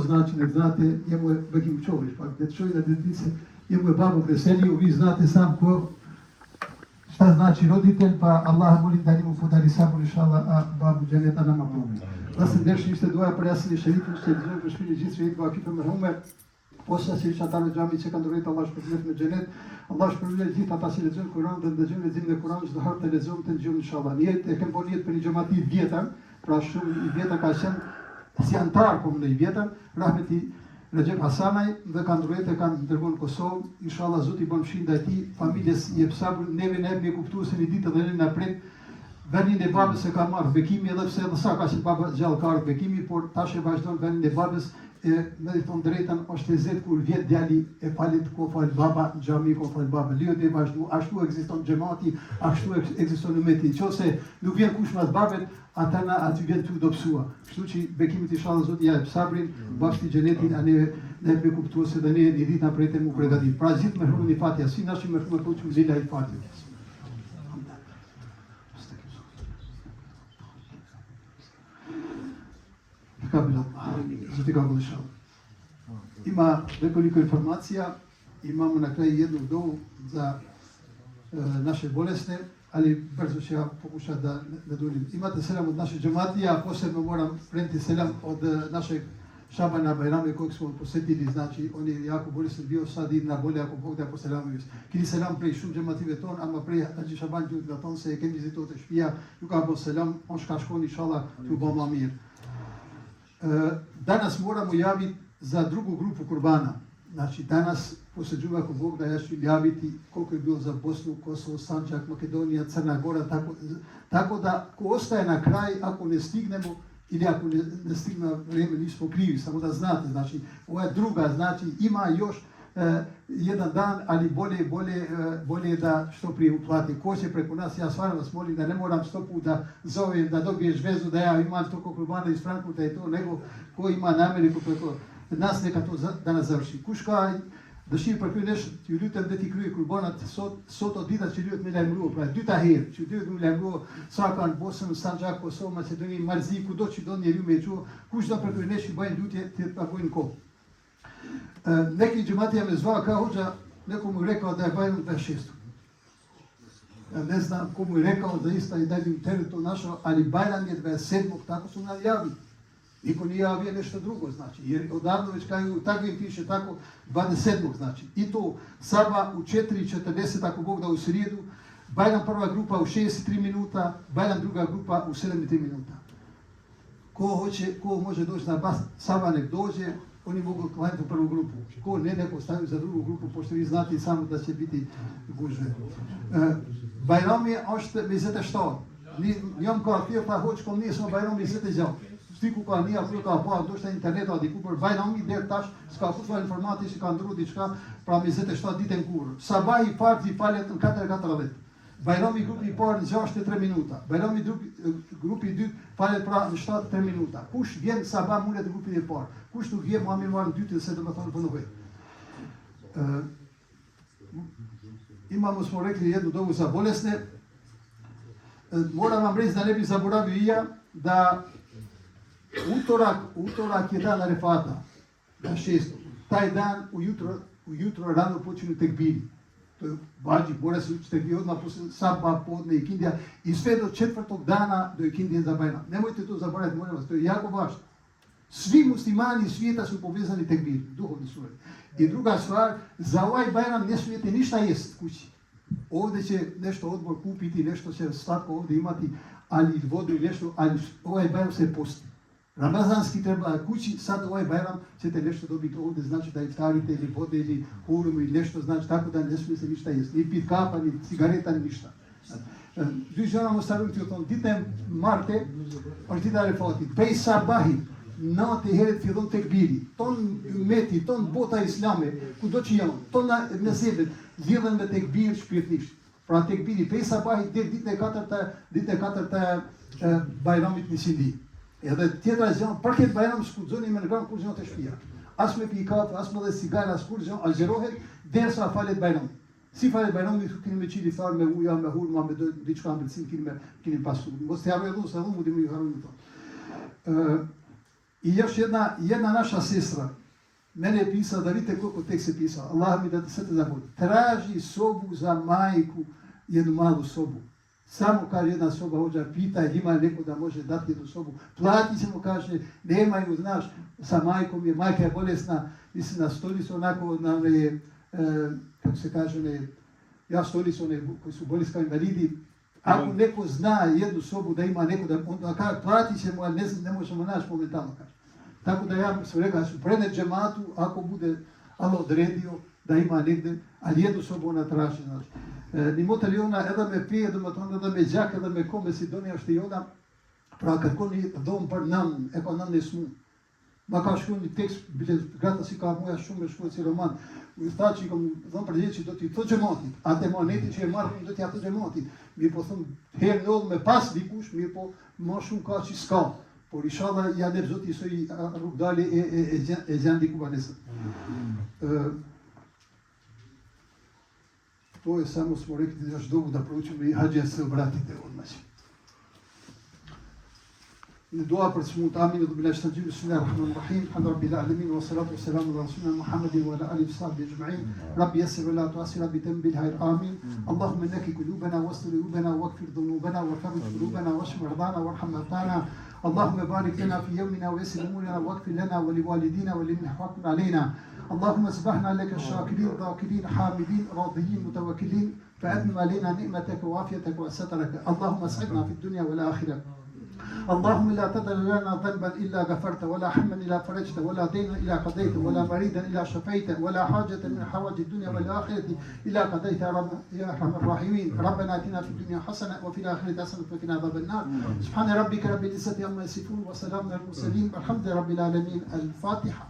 Znači, ne znate, njemu je Bekim Čović, pa gdje čovjek na djetice, njemu je babo preselio, vi znate sam ko, šta znači roditelj, pa Allah molim da njemu podari sabor, inšallah, a babu dženeta nama pomoći. Da se dešli işte doja prejasni šeritin, što je državno špili džic šerit, ba kipe merhume, posa se lična tane džami, që kanë dorejt Allah shpërblet me xhenet, Allah shpërblet gjithë ata që lexojnë Kur'an dhe ndëgjojnë leximin e Kur'anit çdo herë të lexojmë të dëgjojmë inshallah. Një e kem bërë jetë për një xhamati të vjetër, pra shumë i vjetër ka qenë si antar komunë i vjetër, Rahmeti Recep Hasanaj dhe kanë dorejt e kanë dërguar në Kosovë, inshallah Zoti i bën fshin ndaj tij, familjes i jep sabër, neve ne me kuptuar se një ditë dhe ne na pret vendin e babës e ka marrë Bekimi, edhe pse edhe sa ka qenë baba gjallë ka ardhur Bekimi, por tash e vazhdon vendin e babës. Me i thonë drejtën, është e zetë kur vjetë djali e falit ko falë baba, gjami ko falë baba, liot e vazhdu, ashtu ekziston gjemati, ashtu ekziston umeti. Qose nuk vjen kush mas babet, atana aty vjen të dopsua. Kështu që Bekimit i shalë Zotë ja e sabrin, bashkë i gjenetin, a ne me kuptua se dhe ne një ditë në prejte mu pregatit. Pra zhitë me hrumë një fatja, si nashim me hrumë të që më zila i fatja. Ima nekoliko informacija, imamo na kraju jednu dovu za naše bolesne, ali brzo ću ja pokušati da ne duljim. Imate selam od naše džematija, posebno moram prenijeti selam od našeg Šabana Bajrame kojeg smo posjetili, znači on je jako bolestan bio, sad ide na bolje ako Bog da poselamuju. Kini selam prej shumë gjemative ton, ama prej Haxhi Shaban gjut nga ton se e kemi vizituar të shtëpia, ju ka bo selam, on shka shkon inshallah t'ju bo ma mirë. Danas moramo javiti za drugu grupu kurbana. Znači danas poslije džuma ako Bog da ja ću javiti koliko je bilo za Bosnu, Kosovo, Sandžak, Makedonija, Crna Gora, tako da ko ostaje na kraj, ako ne stignemo ili ako ne stigne vrijeme nismo krivi, samo da znate, znači ova je druga, znači ima još jedan dan, ali bolje je da što prije uplati. Ko će preko nas, ja stvarno vas molim da ne moram 100 puta da zovem, da dobiješ vezu, da ja imam toliko kurbana iz Frankfurta i to, nego ko ima namjeriku preko nas, neka to danas završi. Kushka, dëshirë për këtë nesh, t'ju lutem dhe t'i kryej kurbanat sot o dita që duhet me lajmërua, pra dyta herë, që duhet me lajmërua sa kanë Bosnë, Sandžak, Kosovë, Macedoni, Marzi, kudo që do njeriu me çu, kush do për këtë nesh i bëjnë lutje të pagojnë kohë. Neki gjemati me zva ka hoxha, neko mu rekao da je Bajram 26. Ne znam ko mu je rekao, zaista i dalje u teretu našao, ali Bajram je 27. tako su najavili. Niko nije javio nešto drugo, znači, jer odavno već kao tako im piše tako 27. znači. I to Saba u 4:40 ako Bog da u srijedu, Bajram prva grupa u 63 minuta, Bajram druga grupa u 73 minuta. Ko može doći na Saba nek dođe, oni mogu klanjati u prvu grupu. Ko ne, neko stavio za drugu grupu, pošto vi znate samo da će biti gužve. Bajram je është me 27. Njëm ka atyrë ta hoqë kom njësë më Bajram me 26. Stiku ka një aty ka pa, do shte internet a diku për Bajrami deri tash s'ka futur informati që ka ndru diçka, pra 27 ditë në kur. Sabah i farë i falet në 4:40. Bajrami grupi i parë në 6:03 minuta. Bajrami grupi i dytë falet pra në 7:03 minuta. Kush vjen sabah mulet në grupin e parë. Kush nuk vjen më mirë në dytën se domethënë punoj. Imamo smo rekli jednu dovu za bolesne. Moram vam reći da ne bi zaboravio i ja da utorak je dan Arefata, na 6. Taj dan ujutro rano počinju tekbiri. To je vađi, mora se učiti tekbiri odmah posle Saba, podne i Ikindija i sve do 4. dana do Ikindije za Bajram. Nemojte to zaboraviti, molim vas, to je jako važno. Svi muslimani svijeta su povezani tekbiri, duhovni su. I druga stvar, za ovaj Bajram ne smijete ništa jest kući. Ovdje će nešto odbor kupiti, nešto će slatko ovdje imati, ali vodu i nešto, ali ovaj Bajram se posti. Ramazanski treba kući, sad ovaj Bajram ćete nešto dobiti ovdje, znači da iftarite ili vode ili hurmu ili nešto, znači tako da ne smije se ništa jesti, ni pit kapa, ni cigareta, ni ništa. Dy gjëra mos harroni të thonë, ditën Marte është dita e Arefatit. Pej sabahit, 9 herët fillon tekbiri. Ton ummeti, ton bota islame, kudo që janë, ton nesebet lidhen me tekbir shpirtnisht. Pra tekbiri pej sabahit deri ditën e 4 të Bajramit në Sindi. Edhe tjetra gjë, për këtë Bajram s'kuxoni me ngan kur gjë të shtëpia. As me pikat, as me cigare, as kur gjë, algjerohet derisa falet Bajram. Si falet Bajrami keni me qili far me uja, me hurma, me diçka ambëlsin keni pasu. Mos të harroj edhe se unë mundi më harroj këto. I još jedna naša sestra, mene je pisala da vidite koliko tekst je pisala. Allah mi da se te zahvali. Traži sobu za majku, jednu malu sobu. Samo kaže jedna soba hođa, pita ima neko da može dati jednu sobu. Plati se mu, kaže, nemaju, znaš, sa majkom je, majka je bolesna, mislim na stolicu onako, na one, kako se kaže, one, stolicu one koji su bolesni kao invalidi. Ako neko zna jednu sobu da ima neko da, onda kaže, plati će mu, ali ne možemo naći momentalno, kaže. Tako da ja sam rekao, da ću prenet džematu, ako bude Allah odredio da ima negdje, ali jednu sobu ona traži, znači. Nimota li ona, edhe me pije, edhe me gjak, edhe me kome si do një është i joda, pra kërkoni dhomë për nën, e pa nën e smu. Ma ka shkru një tekst, grata si ka muja shumë me shkru si roman, u tha që i kom dhëmë për gjithë që do t'i të gjematit, atë moneti që e marrë, do t'i atë gjematit. Mi po thëmë, herë në me pas dikush, mi po ma shumë ka që s'ka. Por inshallah ja ne zoti soi rrugdali e gjan diku banesën. To je samo smo rekli da još dobu da proučimo i hađija se obratite odmah. Dua për smut, amin, dhe billahi shtajim, bismillahirrahmanirrahim, hamdu rabbil alamin, wa salatu wa salamu ala rasulina Muhammadin wa ala alihi wa sahbihi ajma'in. Rabbi yassir wa la tu'assir, rabbi tambil hayr, amin. Allahumma innaki qulubana wastur qulubana waghfir dhunubana wa farij qulubana washfi mardana warham mawtana. اللهم بارك لنا في يومنا ويسر امورنا واغفر لنا ولوالدينا ولمن حقنا علينا. اللهم اصبحنا لك الشاكرين ذاكرين حامدين راضيين متوكلين فأتمم علينا نعمتك وعافيتك وسترك. اللهم اسعدنا في الدنيا والآخرة. اللهم لا تدع لنا ذنبا الا غفرته ولا حما الا فرجته ولا دينا الا قضيته ولا مريضا الا شفيته ولا حاجة من حوائج الدنيا والاخرة الا قضيتها يا ارحم الراحمين. ربنا اتنا في الدنيا حسنة وفي الاخرة حسنة وقنا عذاب النار. سبحان ربك رب العزة عما يصفون وسلام على المرسلين والحمد لله رب العالمين. الفاتحة.